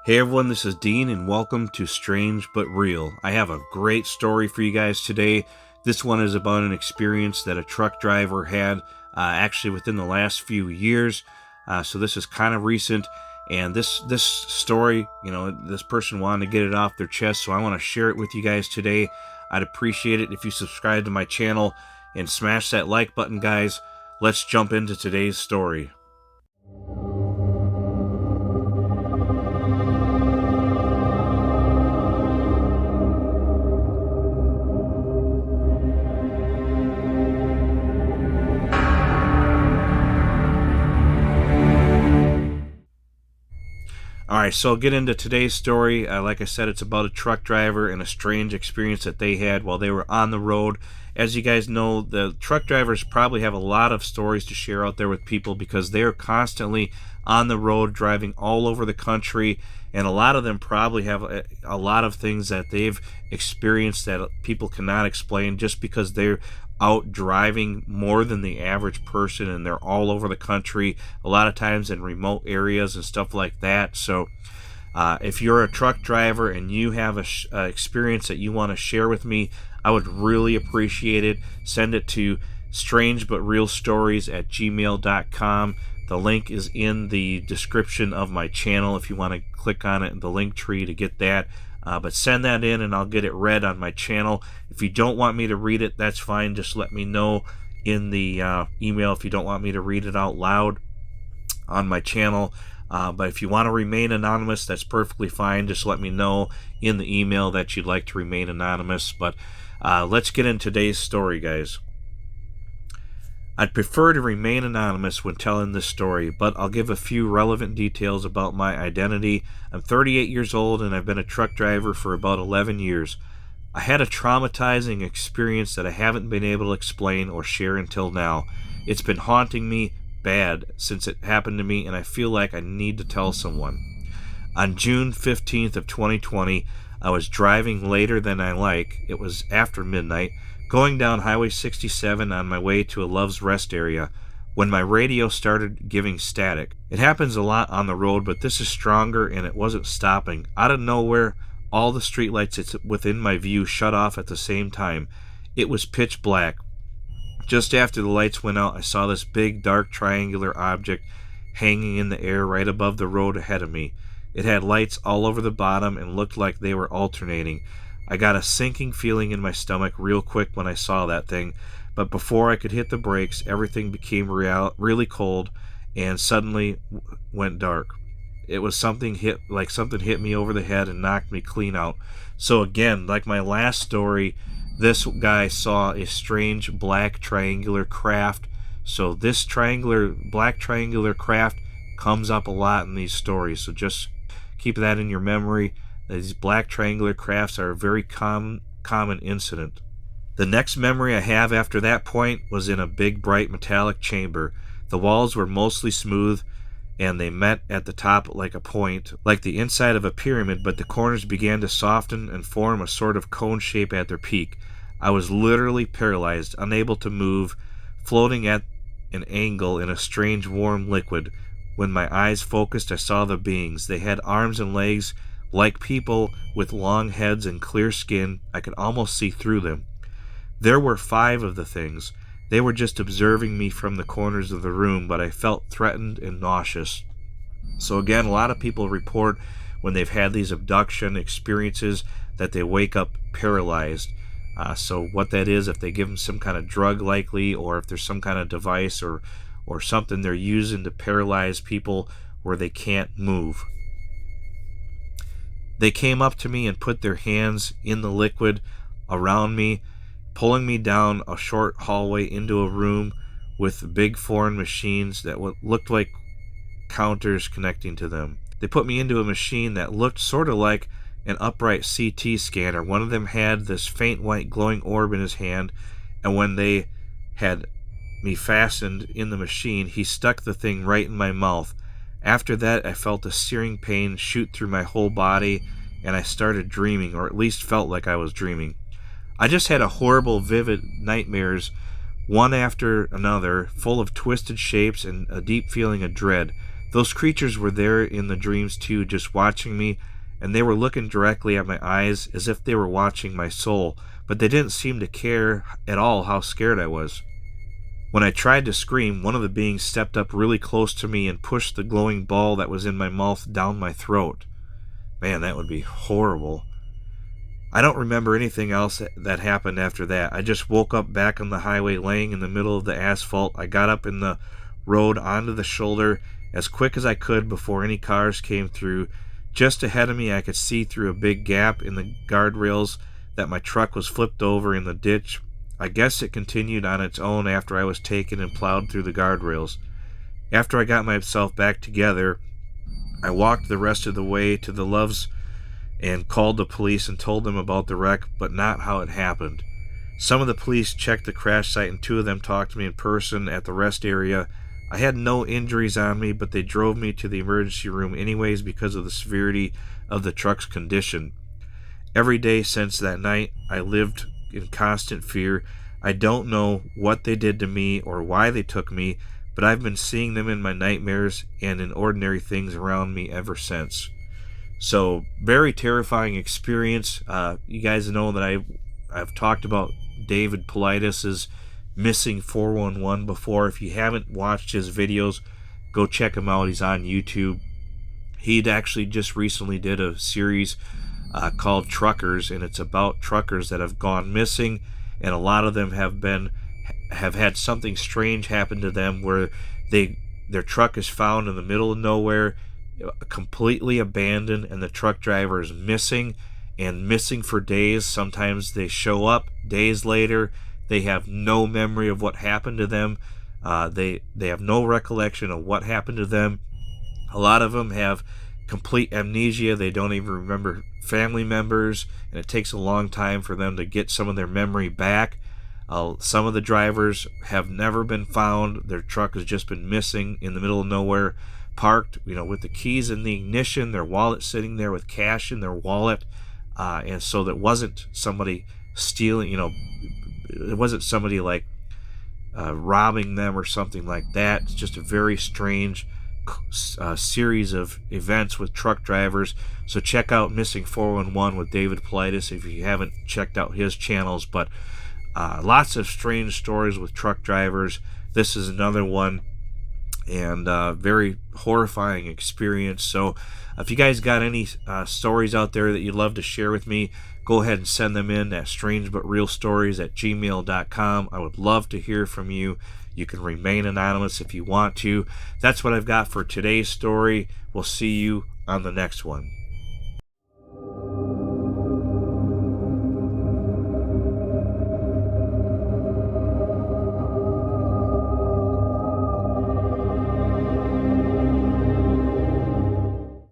Hey everyone, this is Dean and welcome to Strange But Real. I have a great story for you guys today. This one is about an experience that a truck driver had actually within the last few years. So this is kind of recent, and this story, this person wanted to get it off their chest, so I want to share it with you guys today. I'd appreciate it if you subscribe to my channel and smash that like button, guys. Let's jump into today's story. Alright, so I'll get into today's story. Like I said, it's about a truck driver and a strange experience that they had while they were on the road. As you guys know, the truck drivers probably have a lot of stories to share out there with people because they're constantly on the road driving all over the country, and a lot of them probably have a lot of things that they've experienced that people cannot explain just because they're out driving more than the average person, and they're all over the country, a lot of times in remote areas and stuff like that. So if you're a truck driver and you have a experience that you want to share with me, I would really appreciate it. Send it to strangebutrealstories@gmail.com. The link is in the description of my channel if you want to click on it in the link tree to get that. But send that in and I'll get it read on my channel. If you don't want me to read it, that's fine. Just let me know in the email if you don't want me to read it out loud on my channel. But if you want to remain anonymous, that's perfectly fine. Just let me know in the email that you'd like to remain anonymous. But let's get into today's story, guys. I'd prefer to remain anonymous when telling this story, but I'll give a few relevant details about my identity. I'm 38 years old and I've been a truck driver for about 11 years. I had a traumatizing experience that I haven't been able to explain or share until now. It's been haunting me bad since it happened to me, and I feel like I need to tell someone. On June 15th of 2020, I was driving later than I like. It was after midnight, going down Highway 67 on my way to a Love's Rest area when my radio started giving static. It happens a lot on the road, but this is stronger and it wasn't stopping. Out of nowhere, all the streetlights within my view shut off at the same time. It was pitch black. Just after the lights went out, I saw this big dark triangular object hanging in the air right above the road ahead of me. It had lights all over the bottom and looked like they were alternating. I got a sinking feeling in my stomach real quick when I saw that thing, but before I could hit the brakes, everything became really cold and suddenly went dark. It was something hit me over the head and knocked me clean out. So again, like my last story, this guy saw a strange black triangular craft. So this black triangular craft comes up a lot in these stories, so just keep that in your memory. These black triangular crafts are a very common incident. The next memory I have after that point was in a big bright metallic chamber. The walls were mostly smooth and they met at the top like a point, like the inside of a pyramid, but the corners began to soften and form a sort of cone shape at their peak. I was literally paralyzed, unable to move, floating at an angle in a strange warm liquid. When my eyes focused, I saw the beings. They had arms and legs like people with long heads and clear skin. I could almost see through them. There were 5 of the things. They were just observing me from the corners of the room, but I felt threatened and nauseous. So again, a lot of people report when they've had these abduction experiences that they wake up paralyzed. So what that is, if they give them some kind of drug likely, or if there's some kind of device or something they're using to paralyze people where they can't move. They came up to me and put their hands in the liquid around me, pulling me down a short hallway into a room with big foreign machines that looked like counters connecting to them. They put me into a machine that looked sort of like an upright CT scanner. One of them had this faint white glowing orb in his hand, and when they had me fastened in the machine, he stuck the thing right in my mouth. After that, I felt a searing pain shoot through my whole body, and I started dreaming, or at least felt like I was dreaming. I just had a horrible, vivid nightmares, one after another, full of twisted shapes and a deep feeling of dread. Those creatures were there in the dreams too, just watching me, and they were looking directly at my eyes as if they were watching my soul, but they didn't seem to care at all how scared I was. When I tried to scream, one of the beings stepped up really close to me and pushed the glowing ball that was in my mouth down my throat. Man, that would be horrible. I don't remember anything else that happened after that. I just woke up back on the highway laying in the middle of the asphalt. I got up in the road onto the shoulder as quick as I could before any cars came through. Just ahead of me, I could see through a big gap in the guardrails that my truck was flipped over in the ditch. I guess it continued on its own after I was taken and plowed through the guardrails. After I got myself back together, I walked the rest of the way to the Loves and called the police and told them about the wreck, but not how it happened. Some of the police checked the crash site and 2 of them talked to me in person at the rest area. I had no injuries on me, but they drove me to the emergency room anyways because of the severity of the truck's condition. Every day since that night, I lived in constant fear. I don't know what they did to me or why they took me, but I've been seeing them in my nightmares and in ordinary things around me ever since. So, very terrifying experience. You guys know that I've talked about David Politis's Missing 411 before. If you haven't watched his videos, go check him out. He's on YouTube. He'd actually just recently did a series called Truckers, and it's about truckers that have gone missing, and a lot of them have had something strange happen to them where their truck is found in the middle of nowhere, completely abandoned, and the truck driver is missing for days. Sometimes they show up days later. They have no memory of what happened to them. They have no recollection of what happened to them. A lot of them have complete amnesia. They don't even remember family members, and it takes a long time for them to get some of their memory back. Some of the drivers have never been found. Their truck has just been missing in the middle of nowhere, parked, with the keys in the ignition, their wallet sitting there with cash in their wallet, and so that wasn't somebody stealing, it wasn't somebody like robbing them or something like that. It's just a very strange series of events with truck drivers. So check out Missing 411 with David Politis if you haven't checked out his channels. But lots of strange stories with truck drivers. This is another one, and very horrifying experience. So if you guys got any stories out there that you'd love to share with me, go ahead and send them in at strangebutrealstories@gmail.com. I would love to hear from you. You can remain anonymous if you want to. That's what I've got for today's story. We'll see you on the next one.